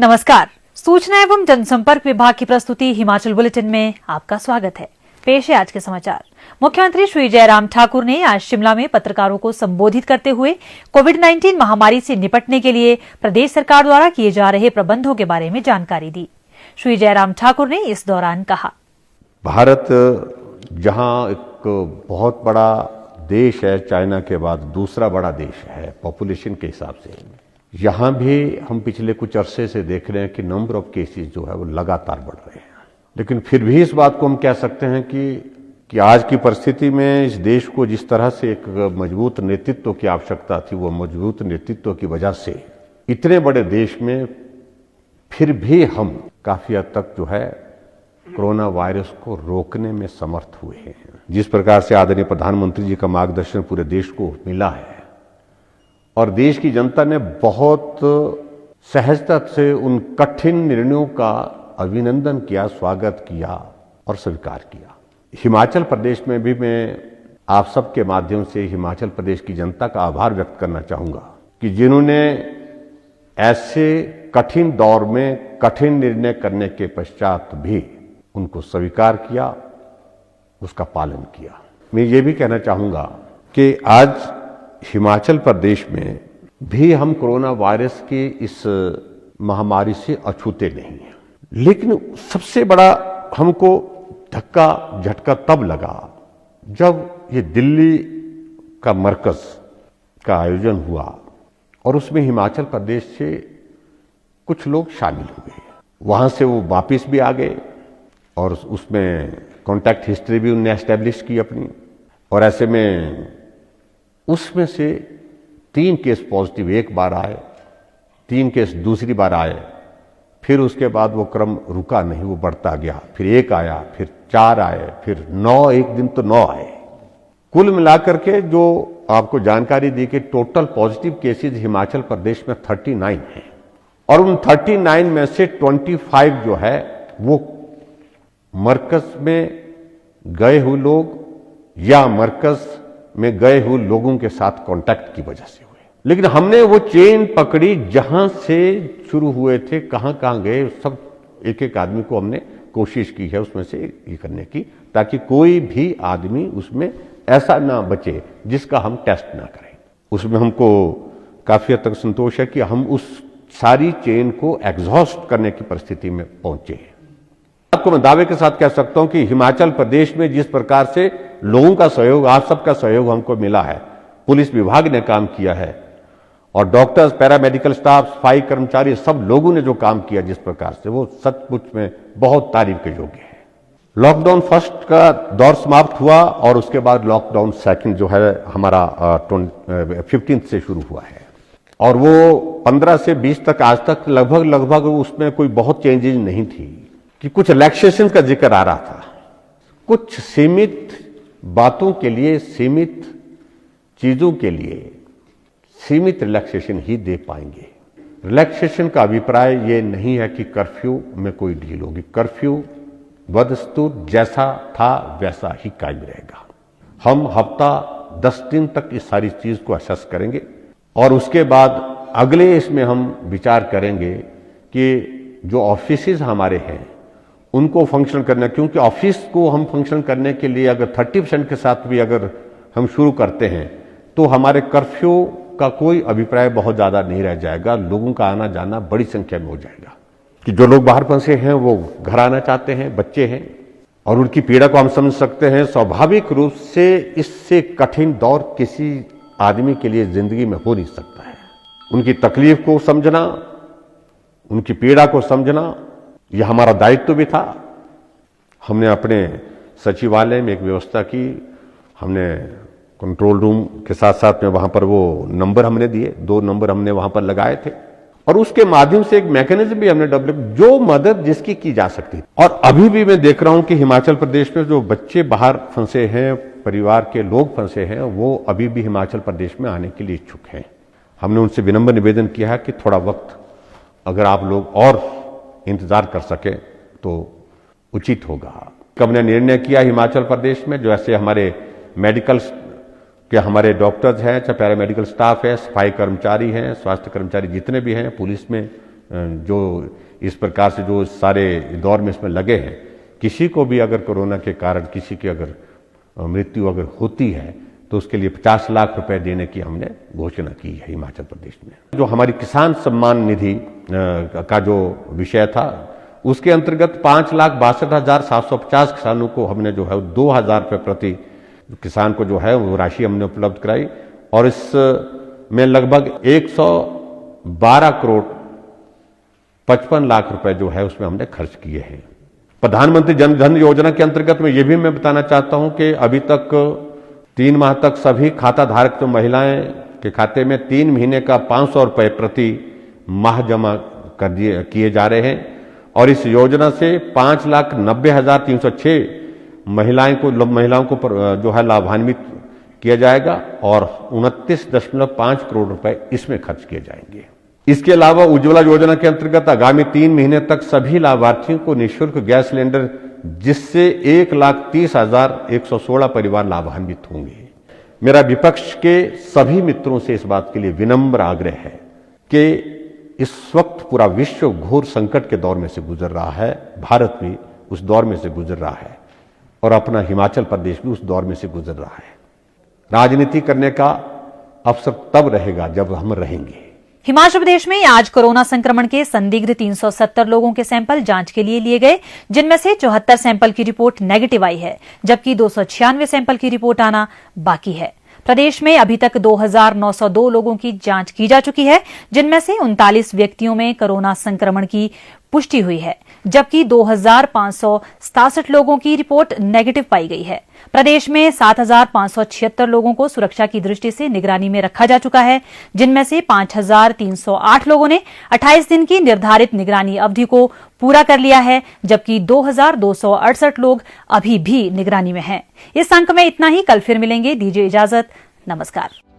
नमस्कार। सूचना एवं जनसंपर्क विभाग की प्रस्तुति हिमाचल बुलेटिन में आपका स्वागत है। पेश है आज के समाचार। मुख्यमंत्री श्री जयराम ठाकुर ने आज शिमला में पत्रकारों को संबोधित करते हुए कोविड-19 महामारी से निपटने के लिए प्रदेश सरकार द्वारा किए जा रहे प्रबंधों के बारे में जानकारी दी। श्री जयराम ठाकुर ने इस दौरान कहा, भारत जहां एक बहुत बड़ा देश है, चाइना के बाद दूसरा बड़ा देश है पॉपुलेशन के हिसाब से, यहां भी हम पिछले कुछ अरसे से देख रहे हैं कि नंबर ऑफ केसेस जो है वो लगातार बढ़ रहे हैं। लेकिन फिर भी इस बात को हम कह सकते हैं कि आज की परिस्थिति में इस देश को जिस तरह से एक मजबूत नेतृत्व की आवश्यकता थी, वो मजबूत नेतृत्व की वजह से इतने बड़े देश में फिर भी हम काफी हद तक जो है कोरोना वायरस को रोकने में समर्थ हुए हैं। जिस प्रकार से आदरणीय प्रधानमंत्री जी का मार्गदर्शन पूरे देश को मिला है और देश की जनता ने बहुत सहजता से उन कठिन निर्णयों का अभिनंदन किया, स्वागत किया और स्वीकार किया। हिमाचल प्रदेश में भी मैं आप सबके माध्यम से हिमाचल प्रदेश की जनता का आभार व्यक्त करना चाहूंगा कि जिन्होंने ऐसे कठिन दौर में कठिन निर्णय करने के पश्चात भी उनको स्वीकार किया, उसका पालन किया। मैं ये भी कहना चाहूंगा कि आज हिमाचल प्रदेश में भी हम कोरोना वायरस की इस महामारी से अछूते नहीं हैं। लेकिन सबसे बड़ा हमको धक्का झटका तब लगा जब ये दिल्ली का मरकज का आयोजन हुआ और उसमें हिमाचल प्रदेश से कुछ लोग शामिल हुए। वहां से वो वापिस भी आ गए और उसमें कॉन्टैक्ट हिस्ट्री भी उन्होंने एस्टेब्लिश की अपनी, और ऐसे में उसमें से 3 केस पॉजिटिव एक बार आए, 3 केस दूसरी बार आए, फिर उसके बाद वो क्रम रुका नहीं, वो बढ़ता गया। फिर 1 आया, फिर 4 आए, फिर 9, एक दिन तो 9 आए। कुल मिलाकर के जो आपको जानकारी दी कि total positive cases Himachal Pradesh में 39 हैं और उन 39 में से 25 जो है वो मरकज में गए हुए लोग या मरकज में गए हुए लोगों के साथ कांटेक्ट की वजह से हुए। लेकिन हमने वो चेन पकड़ी, जहां से शुरू हुए थे, कहां कहां गए, सब एक एक आदमी को हमने कोशिश की है उसमें से ये करने की, ताकि कोई भी आदमी उसमें ऐसा ना बचे जिसका हम टेस्ट ना करें। उसमें हमको काफी हद तक संतोष है कि हम उस सारी चेन को एग्जॉस्ट करने की परिस्थिति में पहुंचे हैं। आपको मैं दावे के साथ कह सकता हूं कि हिमाचल प्रदेश में जिस प्रकार से लोगों का सहयोग, आप सबका सहयोग हमको मिला है, पुलिस विभाग ने काम किया है और डॉक्टर्स, पैरामेडिकल स्टाफ, सफाई कर्मचारी, सब लोगों ने जो काम किया जिस प्रकार से, वो सचमुच में बहुत तारीफ के योग्य है। लॉकडाउन फर्स्ट का दौर समाप्त हुआ और उसके बाद लॉकडाउन सेकंड जो है हमारा 15 से शुरू हुआ है और वो 15 से 20 तक आज तक लगभग उसमें कोई बहुत चेंजेस नहीं थी कि कुछ रिलैक्सेशन का जिक्र आ रहा था। कुछ सीमित बातों के लिए, सीमित चीजों के लिए सीमित रिलैक्सेशन ही दे पाएंगे। रिलैक्सेशन का अभिप्राय ये नहीं है कि कर्फ्यू में कोई ढील होगी। कर्फ्यू बदस्तूर जैसा था वैसा ही कायम रहेगा। हम हफ्ता 10 दिन तक इस सारी चीज को असेस करेंगे और उसके बाद अगले इसमें हम विचार करेंगे कि जो ऑफिसेज हमारे हैं उनको फंक्शन करना, क्योंकि ऑफिस को हम फंक्शन करने के लिए अगर 30% के साथ भी अगर हम शुरू करते हैं तो हमारे कर्फ्यू का कोई अभिप्राय बहुत ज्यादा नहीं रह जाएगा। लोगों का आना जाना बड़ी संख्या में हो जाएगा कि जो लोग बाहर फंसे हैं वो घर आना चाहते हैं, बच्चे हैं, और उनकी पीड़ा को हम समझ सकते हैं। स्वाभाविक रूप से इससे कठिन दौर किसी आदमी के लिए जिंदगी में हो नहीं सकता है। उनकी तकलीफ को समझना, उनकी पीड़ा को समझना, यह हमारा दायित्व भी था। हमने अपने सचिवालय में एक व्यवस्था की, हमने कंट्रोल रूम के साथ साथ में वहां पर वो नंबर हमने दिए, 2 नंबर हमने वहां पर लगाए थे और उसके माध्यम से एक मैकेनिज्म भी हमने डेवलप, जो मदद जिसकी की जा सकती। और अभी भी मैं देख रहा हूं कि हिमाचल प्रदेश में जो बच्चे बाहर फंसे हैं, परिवार के लोग फंसे हैं, वो अभी भी हिमाचल प्रदेश में आने के लिए इच्छुक हैं। हमने उनसे विनम्र निवेदन किया है कि थोड़ा वक्त अगर आप लोग और इंतजार कर सके तो उचित होगा। हमने निर्णय किया हिमाचल प्रदेश में, जो ऐसे हमारे मेडिकल के हमारे डॉक्टर्स हैं, चाहे पैरामेडिकल स्टाफ है, सफाई कर्मचारी हैं, स्वास्थ्य कर्मचारी जितने भी हैं, पुलिस में जो इस प्रकार से जो सारे दौर में इसमें लगे हैं, किसी को भी अगर कोरोना के कारण किसी की अगर मृत्यु अगर होती है तो उसके लिए 50 लाख रुपए देने की हमने घोषणा की है हिमाचल प्रदेश में। जो हमारी किसान सम्मान निधि का जो विषय था, उसके अंतर्गत 5,62,750 किसानों को हमने जो है 2,000 रुपये प्रति किसान को जो है वो राशि हमने उपलब्ध कराई और इसमें लगभग 112 करोड़ 55 लाख रुपए जो है उसमें हमने खर्च किए हैं। प्रधानमंत्री जन धन योजना के अंतर्गत में ये भी मैं बताना चाहता हूं कि अभी तक 3 माह तक सभी खाता धारक तो महिलाएं के खाते में 3 महीने का 500 रुपए प्रति माह जमा किए जा रहे हैं और इस योजना से 5,90,306 महिलाओं को जो है लाभान्वित किया जाएगा और 29.5 करोड़ रुपए इसमें खर्च किए जाएंगे। इसके अलावा उज्ज्वला योजना के अंतर्गत आगामी 3 महीने तक सभी लाभार्थियों को निःशुल्क गैस सिलेंडर, जिससे 1,30,116 परिवार लाभान्वित होंगे। मेरा विपक्ष के सभी मित्रों से इस बात के लिए विनम्र आग्रह है कि इस वक्त पूरा विश्व घोर संकट के दौर में से गुजर रहा है, भारत भी उस दौर में से गुजर रहा है और अपना हिमाचल प्रदेश भी उस दौर में से गुजर रहा है। राजनीति करने का अवसर तब रहेगा जब हम रहेंगे। हिमाचल प्रदेश में आज कोरोना संक्रमण के संदिग्ध 370 लोगों के सैंपल जांच के लिए गए, जिनमें से 74 सैंपल की रिपोर्ट नेगेटिव आई है, जबकि 296 सैंपल की रिपोर्ट आना बाकी है। प्रदेश में अभी तक 2,902 लोगों की जांच की जा चुकी है, जिनमें से 39 व्यक्तियों में कोरोना संक्रमण की पुष्टि हुई है, जबकि 2,567 लोगों की रिपोर्ट नेगेटिव पाई गई है। प्रदेश में 7,576 लोगों को सुरक्षा की दृष्टि से निगरानी में रखा जा चुका है, जिनमें से 5,308 लोगों ने 28 दिन की निर्धारित निगरानी अवधि को पूरा कर लिया है, जबकि 2,268 लोग अभी भी निगरानी में हैं। इस अंक में इतना ही। कल फिर मिलेंगे। दीजिए इजाजत। नमस्कार।